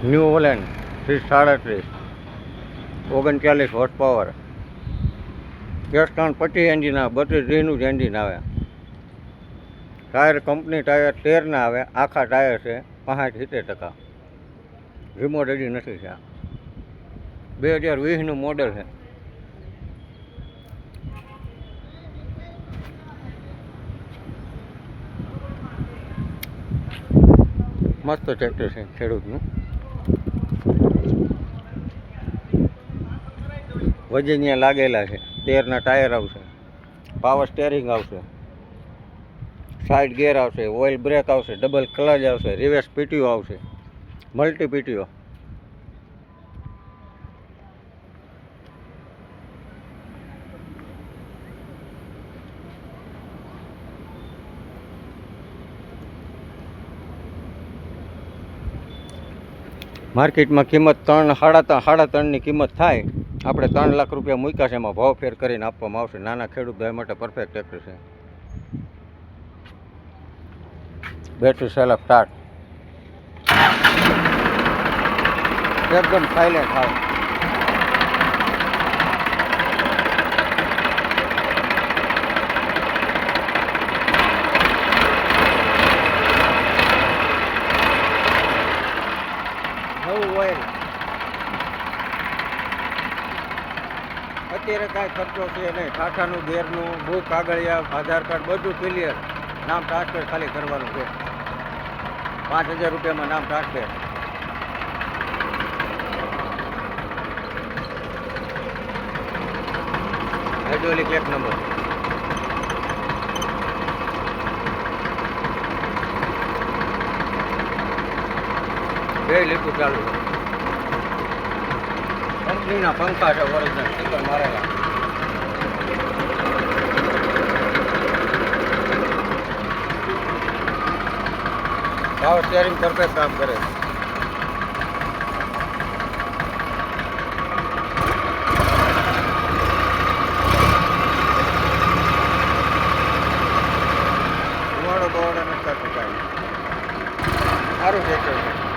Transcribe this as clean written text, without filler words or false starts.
New Holland 337 39 horse power S325 engine આવે, 32Gનું જ engine આવે. ટાયર કંપની ટાયર 13ના આવે, આખા ટાયર છે 65-70%. રિમોટ હજી નથી છે. 2020નું મોડેલ છે. મસ્ત ટ્રેક્ટર છે ખેડૂતનું. વજનિયા લાગેલા છે. 13ના ટાયર આવશે, પાવર સ્ટેરિંગ આવશે, સાઈડ ગેર આવશે, ઓઇલ બ્રેક આવશે, ડબલ ક્લચ આવશે, રિવર્સ પીટીઓ આવશે, મલ્ટી પીટીઓ. માર્કેટમાં કિંમત 3-3.5ની કિંમત થાય. આપણે 3 લાખ રૂપિયા મૂક્યા છે, એમાં ભાવ ફેર કરીને આપવામાં આવશે. નાના ખેડૂત ભાઈ માટે પરફેક્ટ ટ્રેક્ટર છે. બેટરી સેલ્ફ સ્ટાર્ટ, એકદમ સાયલેન્ટ આવે. નવું ઓઇલ. અત્યારે કાંઈ ખર્ચો છે નહીં. ઠાઠાનું, ગેરનું, બુક, કાગળિયા, આધાર કાર્ડ બધું ક્લિયર. નામ ટ્રાન્સફર ખાલી કરવાનું છે. 5000 રૂપિયામાં નામ ટ્રાન્સફર. Hydraulic 1 number. બે લીટું ચાલુ છે. કંપનીના પંખા છે, ઓરિજિનલ સ્ટીકર મારેલા. પાવર સ્ટીયરિંગ પરફેક્ટ કામ કરે. ધુવાડો બવાડો નથી કરતું કાંઈ. સારું ટ્રેક્ટર છે.